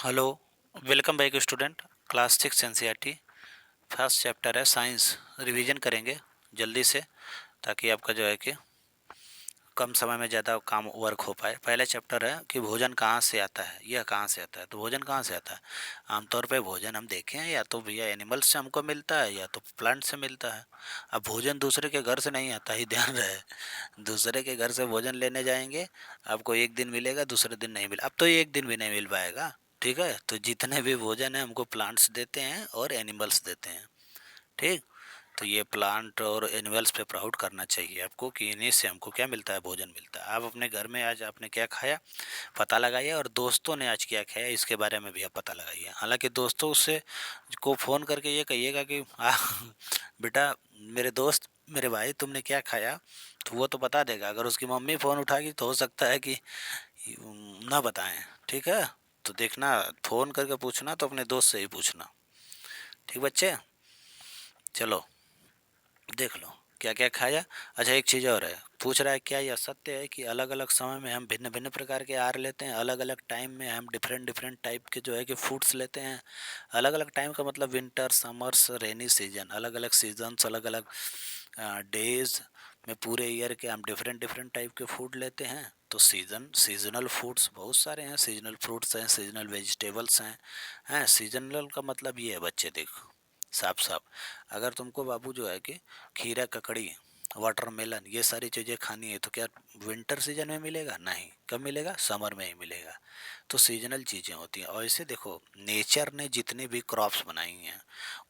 Hello, welcome back student. Class 6 NCERT first chapter है science. Revision करेंगे जल्दी से ताकि आपका जो है कि कम समय में ज़्यादा काम वर्क हो पाए। पहला चैप्टर है कि भोजन कहाँ से आता है, यह कहाँ से आता है। तो भोजन कहाँ से आता है, आमतौर पे भोजन हम देखें या तो भैया एनिमल्स से हमको मिलता है या तो प्लांट से मिलता है। अब भोजन दूसरे के घर से नहीं आता, ही ध्यान रहे। दूसरे के घर से भोजन लेने जाएंगे, आपको एक दिन मिलेगा, दूसरे दिन नहीं मिला। अब तो एक दिन भी नहीं मिल पाएगा। ठीक है, तो जितने भी भोजन है हमको प्लांट्स देते हैं और एनिमल्स देते हैं। ठीक, तो ये प्लांट और एनिमल्स पे प्राउड करना चाहिए आपको कि इन्हीं से हमको क्या मिलता है, भोजन मिलता है। आप अपने घर में आज आपने क्या खाया पता लगाइए, और दोस्तों ने आज क्या खाया इसके बारे में भी आप पता लगाइए। हालांकि दोस्तों से को फ़ोन करके ये कहिएगा कि बेटा मेरे दोस्त मेरे भाई तुमने क्या खाया, तो वो तो बता देगा। अगर उसकी मम्मी फ़ोन उठाएगी तो हो सकता है कि ना बताएं। ठीक है, तो देखना फ़ोन करके पूछना तो अपने दोस्त से ही पूछना। ठीक बच्चे, चलो देख लो क्या क्या खाया। अच्छा, एक चीज़ और है, पूछ रहा है क्या यह सत्य है कि अलग अलग समय में हम भिन्न भिन्न प्रकार के आहार लेते हैं, अलग अलग टाइम में हम डिफरेंट डिफरेंट टाइप के जो है कि फूड्स लेते हैं। अलग अलग टाइम का मतलब विंटर, समर्स, रेनी सीजन, अलग अलग सीजन्स, अलग अलग डेज में पूरे ईयर के हम डिफरेंट डिफरेंट टाइप के फूड लेते हैं। तो सीजनल फूड्स बहुत सारे हैं, सीजनल फ्रूट्स हैं, सीजनल वेजिटेबल्स हैं सीजनल का मतलब ये है बच्चे देखो साफ साफ। अगर तुमको बाबू जो है कि खीरा, ककड़ी, वाटरमेलन ये सारी चीज़ें खानी है तो क्या विंटर सीजन में मिलेगा? नहीं। कब मिलेगा? समर में ही मिलेगा। तो सीजनल चीज़ें होती हैं। और इसे देखो, नेचर ने जितनी भी क्रॉप्स बनाई हैं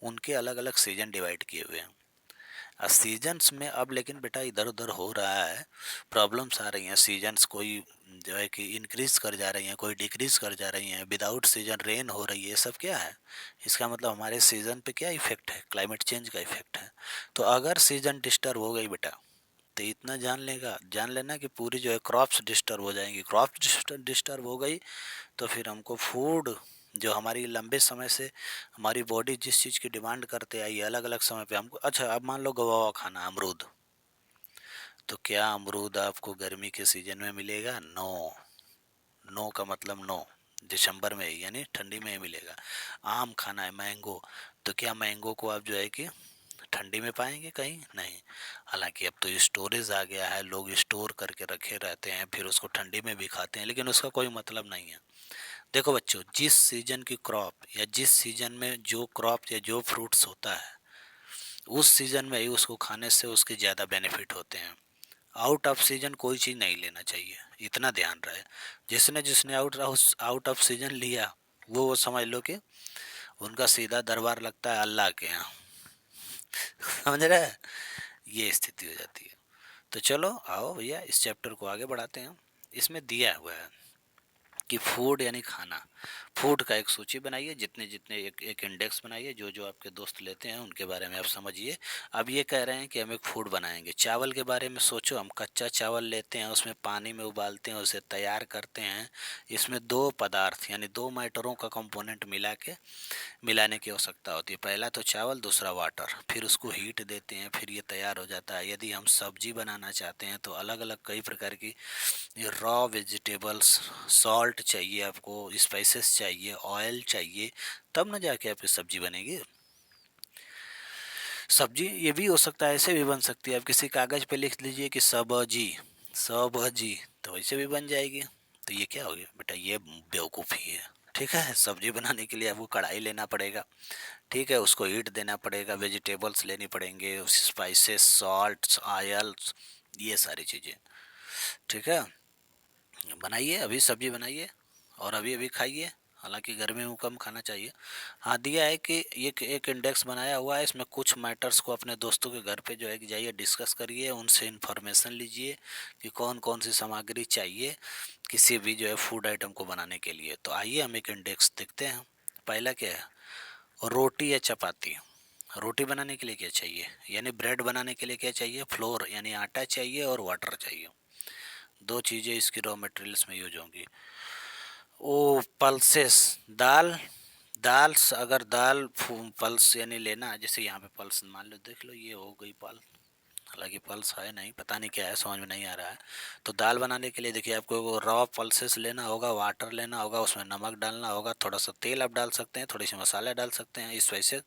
उनके अलग अलग सीजन डिवाइड किए हुए हैं। सीजन्स में अब लेकिन बेटा इधर उधर हो रहा है, प्रॉब्लम्स आ रही हैं। सीजन्स कोई जो है कि इंक्रीज कर जा रही हैं, कोई डिक्रीज कर जा रही हैं। विदाउट सीजन रेन हो रही है, ये सब क्या है? इसका मतलब हमारे सीजन पे क्या इफेक्ट है? क्लाइमेट चेंज का इफेक्ट है। तो अगर सीजन डिस्टर्ब हो गई बेटा तो इतना जान लेना कि पूरी जो है क्रॉप्स डिस्टर्ब हो जाएंगी। क्रॉप्स डिस्टर्ब हो गई तो फिर हमको फूड जो हमारी लंबे समय से हमारी बॉडी जिस चीज़ की डिमांड करते आई है अलग अलग समय पे हमको। अच्छा, अब मान लो गवावा खाना अमरूद, तो क्या अमरूद आपको गर्मी के सीजन में मिलेगा? नो। नो का मतलब नो, दिसंबर में यानी ठंडी में ही मिलेगा। आम खाना है, मैंगो, तो क्या मैंगो को आप जो है कि ठंडी में पाएंगे? कहीं नहीं। हालांकि अब तो स्टोरेज आ गया है, लोग स्टोर करके रखे रहते हैं फिर उसको ठंडी में भी खाते हैं, लेकिन उसका कोई मतलब नहीं है। देखो बच्चों, जिस सीजन की क्रॉप या जिस सीजन में जो क्रॉप या जो फ्रूट्स होता है उस सीजन में ही उसको खाने से उसके ज़्यादा बेनिफिट होते हैं। आउट ऑफ सीजन कोई चीज़ नहीं लेना चाहिए, इतना ध्यान रहे। जिसने जिसने आउट ऑफ सीजन लिया वो समझ लो कि उनका सीधा दरबार लगता है अल्लाह के यहाँ। समझ रहे हैं? ये स्थिति हो जाती है। तो चलो आओ भैया इस चैप्टर को आगे बढ़ाते हैं। इसमें दिया हुआ है कि फूड यानी खाना। फूड का एक सूची बनाइए, जितने जितने एक इंडेक्स बनाइए, जो जो आपके दोस्त लेते हैं उनके बारे में आप समझिए। अब ये कह रहे हैं कि हम एक फूड बनाएंगे। चावल के बारे में सोचो, हम कच्चा चावल लेते हैं, उसमें पानी में उबालते हैं, उसे तैयार करते हैं। इसमें दो पदार्थ यानी दो मैटरों का कंपोनेंट मिलाने की आवश्यकता होती है। पहला तो चावल, दूसरा वाटर, फिर उसको हीट देते हैं, फिर ये तैयार हो जाता है। यदि हम सब्जी बनाना चाहते हैं तो अलग अलग कई प्रकार की रॉ वेजिटेबल्स, सॉल्ट चाहिए आपको, स्पाइसेस चाहिए, ऑयल चाहिए, तब ना जाके आपकी सब्जी बनेगी। सब्जी ये भी हो सकता है, ऐसे भी बन सकती है। आप किसी कागज़ पे लिख लीजिए कि सब्जी, सब्जी, तो ऐसे भी बन जाएगी। तो ये क्या हो गया बेटा? ये बेवकूफ़ी है। ठीक है, सब्जी बनाने के लिए आपको कढ़ाई लेना पड़ेगा। ठीक है, उसको हीट देना पड़ेगा, वेजिटेबल्स लेनी पड़ेंगे, स्पाइसेस, सॉल्ट, ऑयल्स, ये सारी चीज़ें। ठीक है, बनाइए अभी सब्जी बनाइए और अभी अभी खाइए। हालांकि गर्मी में कम खाना चाहिए। हाँ, दिया है कि एक इंडेक्स बनाया हुआ है, इसमें कुछ मैटर्स को अपने दोस्तों के घर पे जो है कि जाइए, डिस्कस करिए, उनसे इन्फॉर्मेशन लीजिए कि कौन कौन सी सामग्री चाहिए किसी भी जो है फूड आइटम को बनाने के लिए। तो आइए हम एक इंडेक्स देखते हैं। पहला क्या है? रोटी या चपाती। रोटी बनाने के लिए क्या चाहिए, यानी ब्रेड बनाने के लिए क्या चाहिए? फ्लोर यानी आटा चाहिए और वाटर चाहिए। दो चीज़ें इसकी रॉ मटेरियल्स में यूज होंगी। ओ पल्सेस, दाल, अगर दाल पल्स यानी लेना, जैसे यहाँ पे पल्स मान लो, देख लो ये हो गई पल्स। हालांकि पल्स है नहीं, पता नहीं क्या है, समझ में नहीं आ रहा है। तो दाल बनाने के लिए देखिए आपको वो रॉ पल्सेस लेना होगा, वाटर लेना होगा, उसमें नमक डालना होगा, थोड़ा सा तेल आप डाल सकते हैं, थोड़ी सी मसाला डाल सकते हैं, इस वजह से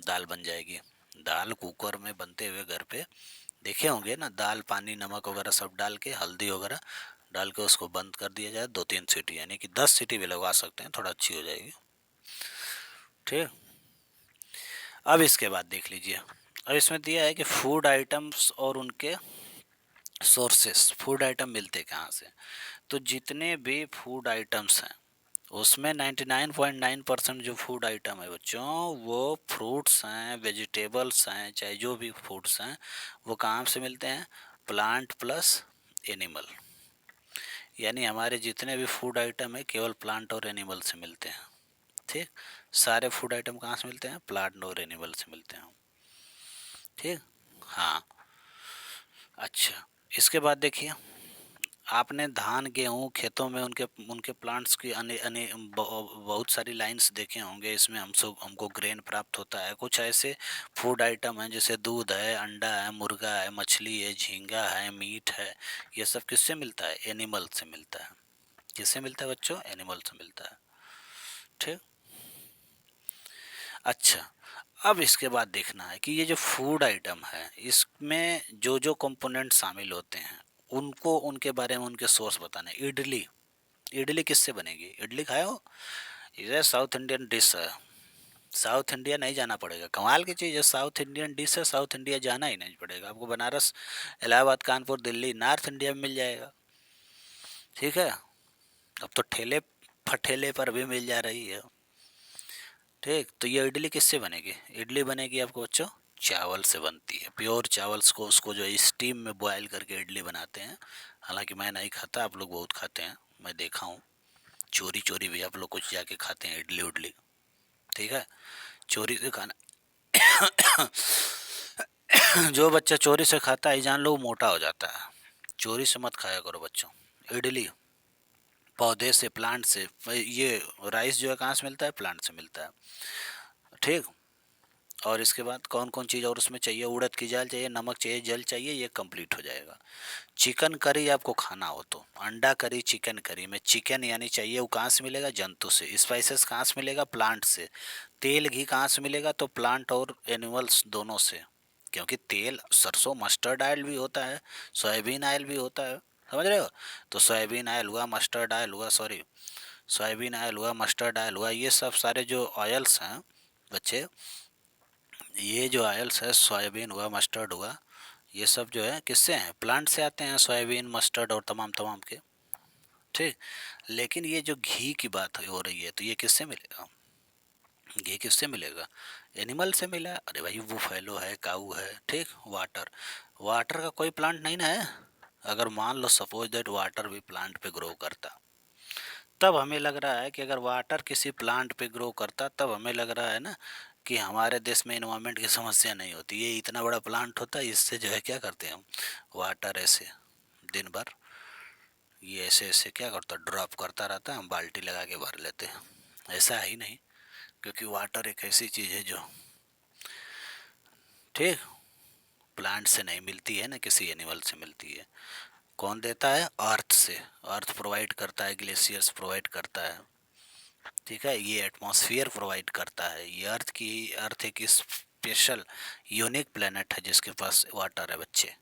दाल बन जाएगी। दाल कुकर में बनते हुए घर पे देखे होंगे ना, दाल पानी नमक वगैरह सब डाल के, हल्दी वगैरह डाल के उसको बंद कर दिया जाए 2-3 सीटी, यानी कि 10 सीटी भी लगवा सकते हैं, थोड़ा अच्छी हो जाएगी। ठीक। अब इसके बाद देख लीजिए, अब इसमें दिया है कि फूड आइटम्स और उनके सोर्सेस, फूड आइटम मिलते कहाँ से। तो जितने भी फूड आइटम्स हैं उसमें 99.9% जो फूड आइटम है बच्चों, वो फ्रूट्स हैं, वेजिटेबल्स हैं, चाहे जो भी फूड्स हैं, वो कहाँ से मिलते हैं, प्लांट प्लस एनिमल। यानी हमारे जितने भी फूड आइटम है केवल प्लांट और एनिमल से मिलते हैं। ठीक। सारे फूड आइटम कहाँ से मिलते हैं, प्लांट और एनिमल से मिलते हैं। ठीक। हाँ। अच्छा, इसके बाद देखिए, आपने धान गेहूँ खेतों में उनके उनके प्लांट्स की बहुत सारी लाइंस देखे होंगे, इसमें हमको ग्रेन प्राप्त होता है। कुछ ऐसे फूड आइटम हैं जैसे दूध है, अंडा है, मुर्गा है, मछली है, झींगा है, मीट है, ये सब किससे मिलता है, एनिमल से मिलता है। किससे मिलता है बच्चों, एनिमल से मिलता है। ठीक। अच्छा, अब इसके बाद देखना है कि ये जो फूड आइटम है इसमें जो जो कंपोनेंट शामिल होते हैं उनको, उनके बारे में उनके सोर्स बताना है। इडली, इडली किससे बनेगी, इडली खाए हो, ये साउथ इंडियन डिश है। साउथ इंडिया नहीं जाना पड़ेगा, कमाल की चीज़ है, साउथ इंडियन डिश है, साउथ इंडिया जाना ही नहीं पड़ेगा आपको। बनारस, इलाहाबाद, कानपुर, दिल्ली, नॉर्थ इंडिया में मिल जाएगा। ठीक है। अब तो ठेले फठेले पर भी मिल जा रही है। ठीक। तो ये इडली किससे बनेगी, इडली बनेगी आपको बच्चों चावल से बनती है। प्योर चावल्स को, उसको जो स्टीम में बॉयल करके इडली बनाते हैं। हालांकि मैं नहीं खाता, आप लोग बहुत खाते हैं, मैं देखा हूँ। चोरी चोरी भी आप लोग कुछ जाके खाते हैं इडली उडली। ठीक है। चोरी से खाना जो बच्चा चोरी से खाता है जान लो वो मोटा हो जाता है। चोरी से मत खाया करो बच्चों इडली। पौधे से, प्लांट से, ये राइस जो है कहाँ से मिलता है, प्लांट से मिलता है। ठीक। और इसके बाद कौन कौन चीज़ और उसमें चाहिए, उड़द की दाल चाहिए, नमक चाहिए, जल चाहिए, ये कंप्लीट हो जाएगा। चिकन करी आपको खाना हो तो अंडा करी, चिकन करी में चिकन यानी चाहिए, वो कहाँ से मिलेगा, जंतु से। स्पाइसेस कहाँ से मिलेगा, प्लांट से। तेल घी कहाँ से मिलेगा, तो प्लांट और एनिमल्स दोनों से। क्योंकि तेल सरसों, मस्टर्ड ऑयल भी होता है, सोयाबीन ऑयल भी होता है, समझ रहे हो। तो सोयाबीन ऑयल हुआ, मस्टर्ड ऑयल हुआ, सॉरी, सोयाबीन ऑयल हुआ, मस्टर्ड ऑयल हुआ, ये सब सारे जो ऑयल्स हैं बच्चे, ये जो ऑयल्स है, सोयाबीन हुआ, मस्टर्ड हुआ, ये सब जो है किससे हैं, प्लांट से आते हैं, सोयाबीन, मस्टर्ड और तमाम तमाम के। ठीक। लेकिन ये जो घी की बात हो रही है तो ये किससे मिलेगा, घी किससे मिलेगा, एनिमल से मिला। अरे भाई बुफेलो है, काऊ है। ठीक। वाटर, वाटर का कोई प्लांट नहीं ना है। अगर मान लो सपोज दैट वाटर भी प्लांट पे ग्रो करता, तब हमें लग रहा है कि अगर वाटर किसी प्लांट पे ग्रो करता, तब हमें लग रहा है ना कि हमारे देश में इन्वायरमेंट की समस्या नहीं होती। ये इतना बड़ा प्लांट होता है, इससे जो है क्या करते हैं हम, वाटर ऐसे दिन भर ये ऐसे ऐसे क्या करता, ड्रॉप करता रहता है, हम बाल्टी लगा के भर लेते हैं। ऐसा है ही नहीं, क्योंकि वाटर एक ऐसी चीज़ है जो, ठीक, प्लांट से नहीं मिलती है ना, किसी एनिमल से मिलती है। कौन देता है, अर्थ से। अर्थ प्रोवाइड करता है, ग्लेशियर्स प्रोवाइड करता है। ठीक है। ये एटमॉस्फेयर प्रोवाइड करता है, ये अर्थ एक स्पेशल यूनिक प्लेनेट है जिसके पास वाटर है बच्चे।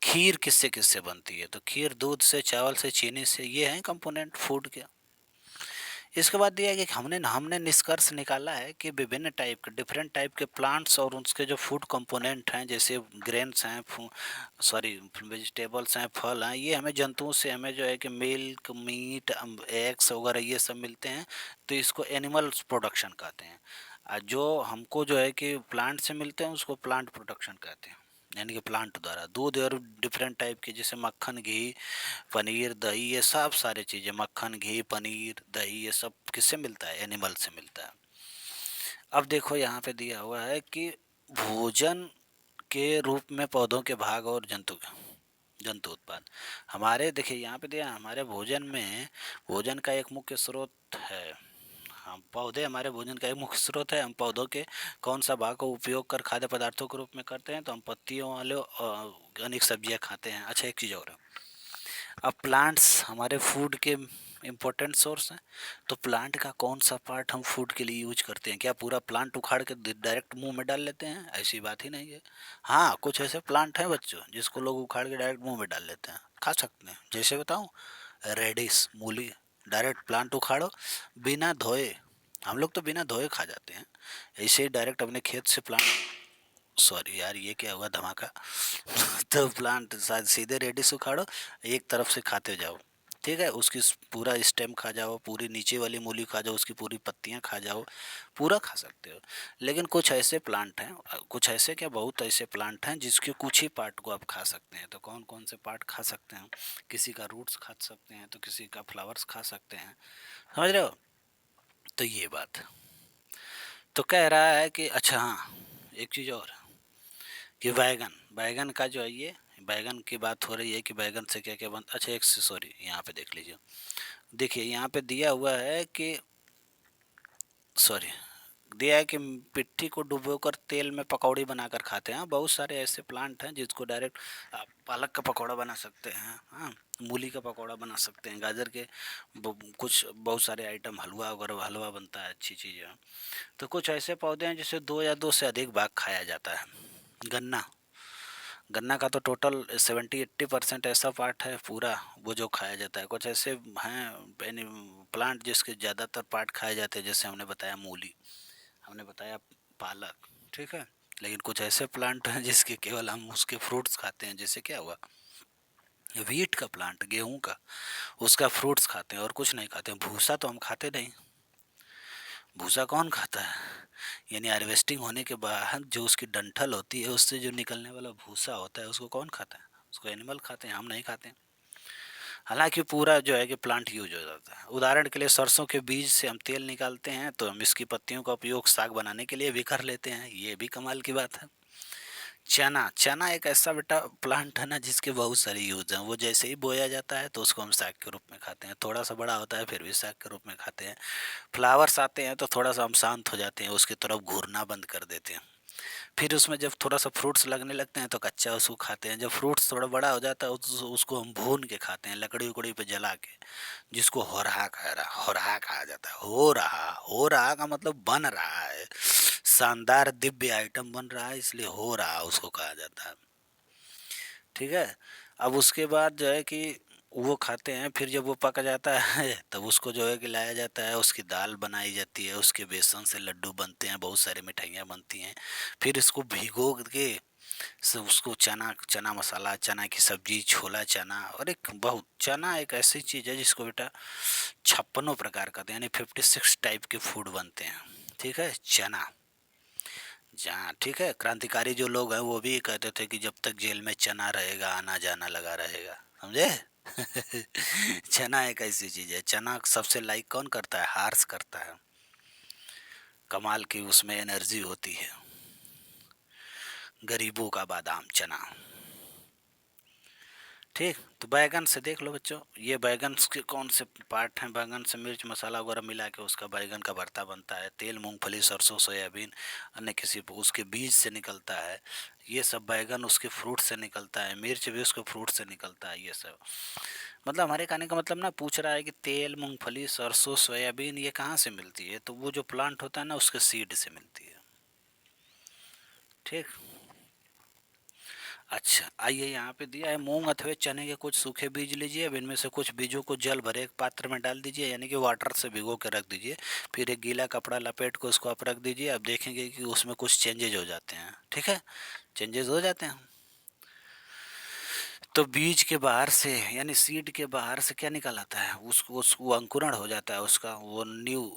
खीर किससे किससे बनती है, तो खीर दूध से, चावल से, चीनी से, ये हैं कंपोनेंट फूड के। इसके बाद दिया है कि हमने हमने निष्कर्ष निकाला है कि विभिन्न टाइप के, डिफरेंट टाइप के प्लांट्स और उसके जो फूड कंपोनेंट हैं, जैसे ग्रेन्स हैं, सॉरी वेजिटेबल्स हैं, फल हैं, ये हमें जंतुओं से, हमें जो है कि मिल्क, मीट, एग्स वगैरह ये सब मिलते हैं। तो इसको एनिमल्स प्रोडक्शन कहते हैं। जो हमको जो है कि प्लांट से मिलते हैं उसको प्लांट प्रोडक्शन कहते हैं, यानी कि प्लांट द्वारा। दूध और डिफरेंट टाइप के जैसे मक्खन, घी, पनीर, दही, ये सब सारी चीज़ें, मक्खन, घी, पनीर, दही, ये सब किससे मिलता है, एनिमल से मिलता है। अब देखो यहाँ पे दिया हुआ है कि भोजन के रूप में पौधों के भाग और जंतु उत्पाद। हमारे देखिए यहाँ पे दिया, हमारे भोजन में, भोजन का एक मुख्य स्रोत है हम पौधे हमारे भोजन का एक मुख्य स्रोत है। हम पौधों के कौन सा भाग का उपयोग कर खाद्य पदार्थों के रूप में करते हैं? तो हम पत्तियों वाले अनेक सब्जियां खाते हैं। अच्छा, एक चीज़ और है, अब प्लांट्स हमारे फूड के इम्पोर्टेंट सोर्स हैं, तो प्लांट का कौन सा पार्ट हम फूड के लिए यूज करते हैं? क्या पूरा प्लांट उखाड़ के डायरेक्ट मुंह में डाल लेते हैं? ऐसी बात ही नहीं है। हाँ, कुछ ऐसे प्लांट हैं बच्चों जिसको लोग उखाड़ के डायरेक्ट मुंह में डाल लेते हैं, खा सकते हैं। जैसे बताऊं, रेडिस, मूली, डायरेक्ट प्लांट उखाड़ो बिना धोए, हम लोग तो बिना धोए खा जाते हैं, ऐसे ही डायरेक्ट अपने खेत से प्लांट, सॉरी यार ये क्या हुआ धमाका तो प्लांट सीधे रेडिस उखाड़ो, एक तरफ से खाते जाओ, ठीक है, उसकी पूरा स्टेम खा जाओ, पूरी नीचे वाली मूली खा जाओ, उसकी पूरी पत्तियां खा जाओ, पूरा खा सकते हो। लेकिन कुछ ऐसे प्लांट हैं, कुछ ऐसे क्या, बहुत ऐसे प्लांट हैं जिसके कुछ ही पार्ट को आप खा सकते हैं। तो कौन कौन से पार्ट खा सकते हैं? किसी का रूट्स खा सकते हैं, तो किसी का फ्लावर्स खा सकते हैं, समझ रहे हो? तो ये बात तो कह रहा है कि अच्छा हाँ, एक चीज़ और कि बैगन, बैगन का जो है, ये बैगन की बात हो रही है कि बैगन से क्या क्या बनता। अच्छा, एक से सॉरी, यहाँ पे देख लीजिए, देखिए यहाँ पे दिया हुआ है कि, सॉरी, दिया है कि पिट्ठी को डुबोकर तेल में पकौड़ी बनाकर खाते हैं। बहुत सारे ऐसे प्लांट हैं जिसको डायरेक्ट आप पालक का पकौड़ा बना सकते हैं, हाँ, मूली का पकौड़ा बना सकते हैं, गाजर के कुछ बहुत सारे आइटम, हलवा वगैरह, हलवा बनता है, अच्छी चीज़ है। तो कुछ ऐसे पौधे हैं जिसे दो या दो से अधिक भाग खाया जाता है। गन्ना, गन्ना का तो टोटल 70-80% ऐसा पार्ट है पूरा वो जो खाया जाता है। कुछ ऐसे हैं यानी प्लांट जिसके ज़्यादातर पार्ट खाए जाते हैं, जैसे हमने बताया मूली, हमने बताया पालक, ठीक है। लेकिन कुछ ऐसे प्लांट हैं जिसके केवल हम उसके फ्रूट्स खाते हैं, जैसे क्या हुआ, वीट का प्लांट, गेहूं का, उसका फ्रूट्स खाते हैं और कुछ नहीं खाते हैं। भूसा तो हम खाते नहीं, भूसा कौन खाता है? यानी हार्वेस्टिंग होने के बाद जो उसकी डंठल होती है, उससे जो निकलने वाला भूसा होता है, उसको कौन खाता है? उसको एनिमल खाते हैं, हम नहीं खाते हैं। हालांकि पूरा जो है कि प्लांट यूज हो जाता है। उदाहरण के लिए सरसों के बीज से हम तेल निकालते हैं, तो हम इसकी पत्तियों का उपयोग साग बनाने के लिए भी कर लेते हैं, ये भी कमाल की बात है। चना, चना एक ऐसा बेटा प्लांट है ना जिसके बहुत सारे यूज हैं। वो जैसे ही बोया जाता है तो उसको हम साग के रूप में खाते हैं, थोड़ा सा बड़ा होता है फिर भी साग के रूप में खाते हैं। फ्लावर्स आते हैं तो थोड़ा सा हम शांत हो जाते हैं, उसकी तरफ घूरना बंद कर देते हैं। फिर उसमें जब थोड़ा सा फ्रूट्स लगने लगते हैं तो कच्चा उसको खाते हैं। जब फ्रूट्स थोड़ा बड़ा हो जाता है उसको हम भून के खाते हैं, लकड़ी उकड़ी पे जला के, जिसको हो रहा कहा जाता है। हो रहा का मतलब बन रहा है, शानदार दिव्य आइटम बन रहा है, इसलिए हो रहा उसको कहा जाता है, ठीक है। अब उसके बाद जो है कि वो खाते हैं, फिर जब वो पक जाता है तब उसको जो है कि लाया जाता है, उसकी दाल बनाई जाती है, उसके बेसन से लड्डू बनते हैं, बहुत सारी मिठाइयाँ बनती हैं। फिर इसको भिगो के सब उसको चना, चना मसाला, चना की सब्जी, छोला चना, और एक बहुत, चना एक ऐसी चीज़ है जिसको बेटा 56 प्रकार का, यानी 56 टाइप के फूड बनते हैं, ठीक है, चना। जहाँ, ठीक है, क्रांतिकारी जो लोग हैं वो भी कहते थे कि जब तक जेल में चना रहेगा आना जाना लगा रहेगा, समझे? चना एक ऐसी चीज है, चना सबसे लाइक कौन करता है? हार्स करता है, कमाल की उसमें एनर्जी होती है। गरीबों का बादाम चना, ठीक। तो बैगन से देख लो बच्चों, ये बैगन के कौन से पार्ट हैं? बैगन से मिर्च मसाला वगैरह मिला के उसका बैगन का भरता बनता है। तेल मूंगफली सरसों सोयाबीन अन्य किसी उसके बीज से निकलता है। ये सब बैगन उसके फ्रूट से निकलता है, मिर्च भी उसके फ्रूट से निकलता है, ये सब। मतलब हमारे कहने का मतलब ना, पूछ रहा है कि तेल मूंगफली सरसों सोयाबीन ये कहाँ से मिलती है? तो वो जो प्लांट होता है ना उसके सीड से मिलती है, ठीक। अच्छा, आइए यहाँ पे दिया है, मूंग अथवा चने के कुछ सूखे बीज लीजिए। अब इनमें से कुछ बीजों को जल भरे एक पात्र में डाल दीजिए, यानी कि वाटर से भिगो के रख दीजिए। फिर एक गीला कपड़ा लपेट के उसको आप रख दीजिए। अब देखेंगे कि उसमें कुछ चेंजेज हो जाते हैं, ठीक है, चेंजेस हो जाते हैं। तो बीज के बाहर से, यानी सीड के बाहर से क्या निकल आता है? उसको अंकुरण हो जाता है उसका, वो न्यू,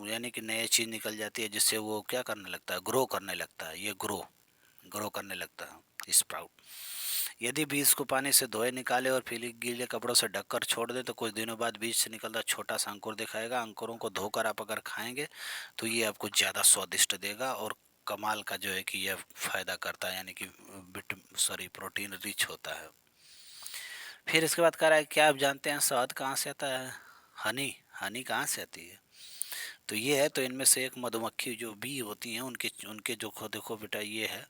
यानी कि नई चीज़ निकल जाती है, जिससे वो क्या करने लगता है? ग्रो करने लगता है। ये ग्रो करने लगता है, स्प्राउट। यदि बीज को पानी से धोए निकाले और फिर गीले कपड़ों से ढककर छोड़ दें तो कुछ दिनों बाद बीज से निकलता छोटा सा अंकुर दिखाएगा। अंकुरों को धोकर आप अगर खाएंगे तो ये आपको ज़्यादा स्वादिष्ट देगा और कमाल का जो है कि यह फायदा करता है, यानी कि प्रोटीन रिच होता है। फिर इसके बाद कह रहा है क्या आप जानते हैं शहद कहाँ से आता है? हनी, हनी कहाँ से आती है? तो ये है, तो इनमें से एक मधुमक्खी जो बी होती हैं उनके उनके जो देखो बेटा ये है,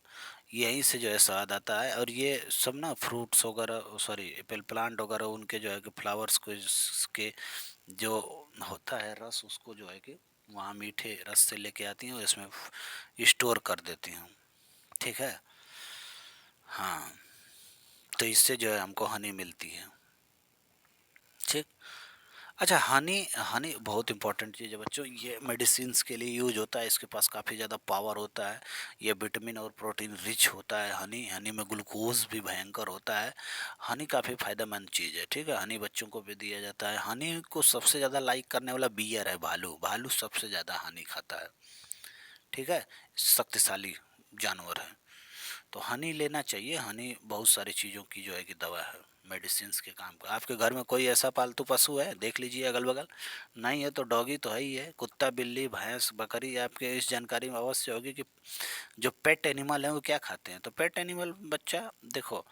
यहीं से जो है स्वाद आता है। और ये सब ना फ्रूट्स वगैरह, सॉरी एप्पल प्लांट वगैरह, उनके जो है कि फ्लावर्स को के जो होता है रस, उसको जो है कि वहाँ मीठे रस से लेके आती हैं और इसमें स्टोर कर देती हैं। ठीक है, हाँ, तो इससे जो है हमको हनी मिलती है। ठीक। अच्छा, हनी, हनी बहुत इंपॉर्टेंट चीज़ है बच्चों, ये मेडिसिन्स के लिए यूज होता है, इसके पास काफ़ी ज़्यादा पावर होता है, ये विटामिन और प्रोटीन रिच होता है। हनी, हनी में ग्लूकोज भी भयंकर होता है। हनी काफ़ी फ़ायदेमंद चीज़ है। ठीक है, हनी बच्चों को भी दिया जाता है। हनी को सबसे ज़्यादा लाइक करने वाला बियर है, भालू। भालू सबसे ज़्यादा हनी खाता है। ठीक है, शक्तिशाली जानवर है। तो हनी लेना चाहिए। हनी बहुत सारी चीज़ों की जो है कि दवा है, मेडिसिन्स के काम का। आपके घर में कोई ऐसा पालतू पशु है, देख लीजिए अगल बगल। नहीं है तो डॉगी तो है ही है, कुत्ता बिल्ली भैंस बकरी। आपके इस जानकारी में अवश्य होगी कि जो पेट एनिमल हैं वो क्या खाते हैं। तो पेट एनिमल बच्चा देखो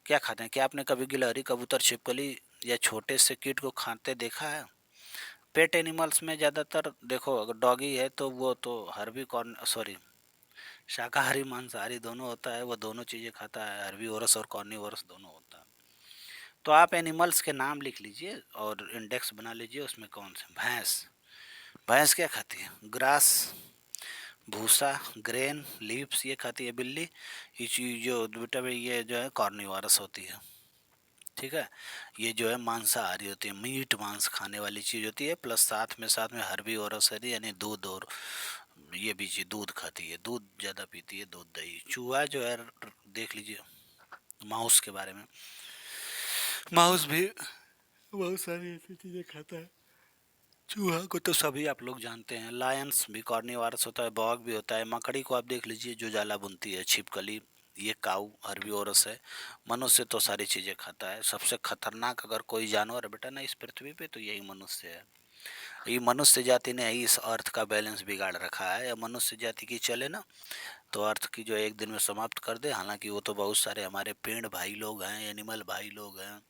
क्या खाते हैं। क्या आपने कभी गिलहरी कबूतर छिपकली या छोटे से कीट को खाते देखा है। पेट एनिमल्स में ज़्यादातर देखो, अगर डॉगी है तो वो तो हर्बी कॉर्न, सॉरी शाकाहारी मांसाहारी दोनों होता है, वो दोनों चीज़ें खाता है, हर्बीवोरस और कॉर्निवोरस दोनों होता है। तो आप एनिमल्स के नाम लिख लीजिए और इंडेक्स बना लीजिए, उसमें कौन से। भैंस, भैंस क्या खाती है, ग्रास, भूसा, ग्रेन, लीव्स, ये खाती है बिल्ली। ये चीज़ जो बेटा ये जो है कॉर्निवोरस होती है। ठीक है, ये जो है मांसाहारी होती है, मीट मांस खाने वाली चीज़ होती है, प्लस साथ में हर्बीवोरस है, यानी दूध और ये भी चीज़ दूध खाती है, दूध ज़्यादा पीती है, दूध दही। चूहा जो है देख लीजिए, माउस के बारे में, माउस भी बहुत सारी ऐसी चीज़ें खाता है। चूहा को तो सभी आप लोग जानते हैं। लायंस भी कॉर्निवोरस होता है, बॉग भी होता है। मकड़ी को आप देख लीजिए जो जाला बुनती है, छिपकली, ये काऊ हर्बीवोरस है। मनुष्य तो सारी चीज़ें खाता है। सबसे खतरनाक अगर कोई जानवर है बेटा ना इस पृथ्वी पे तो यही मनुष्य है। ये मनुष्य जाति ने ही इस अर्थ का बैलेंस बिगाड़ रखा है। या मनुष्य जाति की चले ना तो अर्थ की जो एक दिन में समाप्त कर दे। हालांकि वो तो बहुत सारे हमारे पेड़ भाई लोग हैं, एनिमल भाई लोग हैं।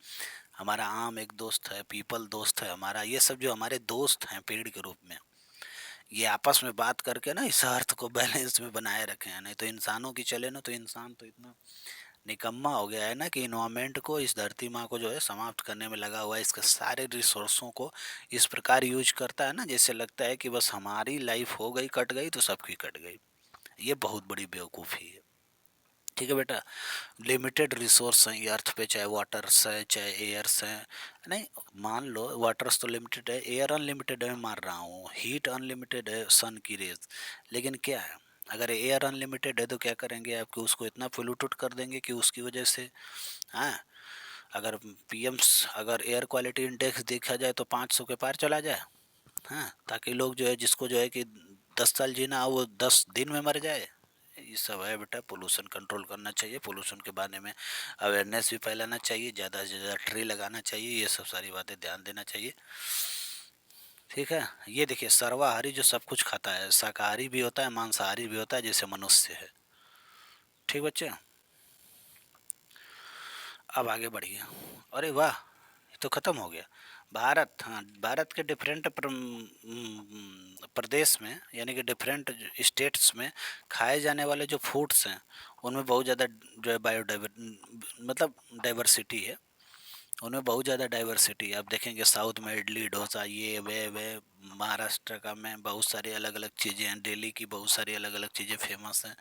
हमारा आम एक दोस्त है, पीपल दोस्त है हमारा। ये सब जो हमारे दोस्त हैं पेड़ के रूप में, ये आपस में बात करके ना इस अर्थ को बैलेंस में बनाए रखे हैं। नहीं तो इंसानों की चले ना तो इंसान तो इतना निकम्मा हो गया है ना कि इन्वायरमेंट को, इस धरती माँ को जो है समाप्त करने में लगा हुआ है। इसके सारे रिसोर्सों को इस प्रकार यूज करता है ना जैसे लगता है कि बस हमारी लाइफ हो गई, कट गई तो सबकी कट गई। ये बहुत बड़ी बेवकूफ़ी है। ठीक है बेटा, लिमिटेड रिसोर्स हैं ये अर्थ पे, चाहे वाटर्स है चाहे एयर्स हैं। नहीं, मान लो वाटर्स तो लिमिटेड है, एयर अनलिमिटेड है, मैं मान रहा हूँ, हीट अनलिमिटेड है सन की रेज। लेकिन क्या है, अगर एयर अनलिमिटेड है तो क्या करेंगे आपके, उसको इतना पोल्यूटेड कर देंगे कि उसकी वजह से, हाँ, अगर पीएम्स, अगर एयर क्वालिटी इंडेक्स देखा जाए तो 500 के पार चला जाए। हाँ, ताकि लोग जो है, जिसको जो है कि 10 साल जीना हो वो 10 दिन में मर जाए। ये सब है बेटा, पोल्यूशन कंट्रोल करना चाहिए, पोल्यूशन के बारे में अवेयरनेस भी फैलाना चाहिए, ज़्यादा से ज़्यादा ट्री लगाना चाहिए, ये सब सारी बातें ध्यान देना चाहिए। ठीक है, ये देखिए सर्वाहारी जो सब कुछ खाता है, शाकाहारी भी होता है मांसाहारी भी होता है, जैसे मनुष्य है। ठीक बच्चे, अब आगे बढ़िए। अरे वाह, ये तो ख़त्म हो गया। भारत, हाँ, भारत के डिफरेंट प्रदेश में, यानी कि डिफरेंट स्टेट्स में खाए जाने वाले जो फूड्स हैं उनमें बहुत ज़्यादा जो है मतलब डाइवर्सिटी है। उनमें बहुत ज़्यादा डाइवर्सिटी है। आप देखेंगे साउथ में इडली डोसा ये वे महाराष्ट्र का में बहुत सारी अलग अलग चीज़ें हैं, दिल्ली की बहुत सारी अलग अलग चीज़ें फेमस हैं,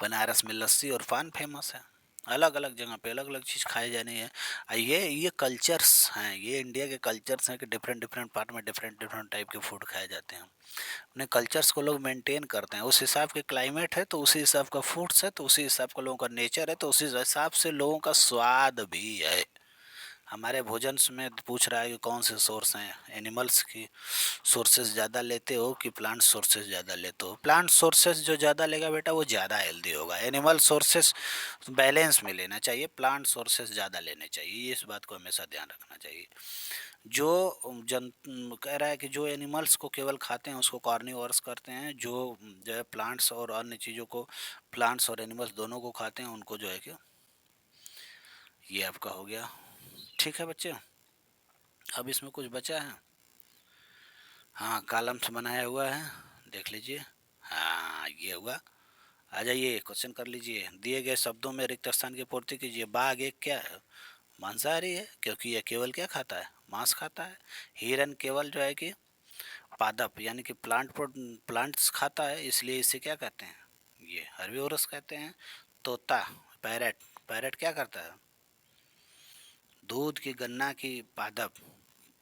बनारस में लस्सी और पान फेमस है। अलग अलग जगह पे अलग अलग चीज़ खाई जानी है। ये कल्चर्स हैं, ये इंडिया के कल्चर्स हैं कि डिफरेंट डिफरेंट पार्ट में डिफरेंट डिफरेंट टाइप के फूड खाए जाते हैं। अपने कल्चर्स को लोग मेंटेन करते हैं, उस हिसाब के क्लाइमेट है तो उसी हिसाब का फूड्स है, तो उसी हिसाब का लोगों का नेचर है, तो उसी हिसाब से लोगों का स्वाद भी है। हमारे भोजन में पूछ रहा है कि कौन से सोर्स हैं, एनिमल्स की सोर्सेज ज़्यादा लेते हो कि प्लांट सोर्सेज ज़्यादा लेते हो। प्लांट सोर्सेज जो ज़्यादा लेगा बेटा वो ज़्यादा हेल्दी होगा। एनिमल सोर्सेज बैलेंस में लेना चाहिए, प्लांट सोर्सेज ज़्यादा लेने चाहिए, इस बात को हमेशा ध्यान रखना चाहिए। जो जन कह रहा है कि जो एनिमल्स को केवल खाते हैं उसको कार्निवोरस करते हैं, जो है प्लांट्स और अन्य चीज़ों को, प्लांट्स और एनिमल्स दोनों को खाते हैं उनको जो है कि ये आपका हो गया। ठीक है बच्चे, अब इसमें कुछ बचा है। हाँ, कॉलम्स बनाया हुआ है, देख लीजिए। हाँ, ये हुआ। आ जाइए, क्वेश्चन कर लीजिए। दिए गए शब्दों में रिक्त स्थान की पूर्ति कीजिए। बाघ एक क्या है? मांसाहारी है, क्योंकि यह केवल क्या खाता है? मांस खाता है। हिरन केवल जो है कि पादप यानी कि प्लांट्स खाता है, इसलिए इसे क्या कहते हैं? ये हर्बिवोरस कहते हैं। तोता, पैरेट, पैरेट क्या करता है? दूध की, गन्ना की, पादप,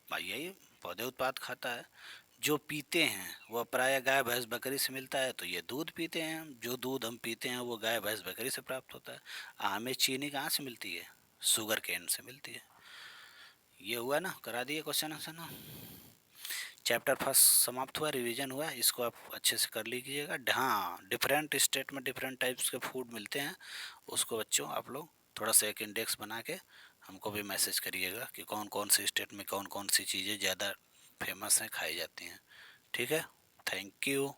यही पौधे उत्पाद खाता है। जो पीते हैं वह प्रायः गाय भैंस बकरी से मिलता है, तो ये दूध पीते हैं हम। जो दूध हम पीते हैं वो गाय भैंस बकरी से प्राप्त होता है। हमें चीनी कहाँ से मिलती है? शुगर केन से मिलती है। ये हुआ ना, करा दिए क्वेश्चन आंसर ना। चैप्टर फर्स्ट समाप्त हुआ, रिवीजन हुआ, इसको आप अच्छे से कर लीजिएगा। हाँ, डिफरेंट स्टेट में डिफरेंट टाइप्स के फूड मिलते हैं, उसको बच्चों आप लोग थोड़ा सा एक इंडेक्स बना के हमको भी मैसेज करिएगा कि कौन कौन सी स्टेट में कौन कौन सी चीज़ें ज़्यादा फेमस हैं, खाई जाती हैं। ठीक है, थैंक यू।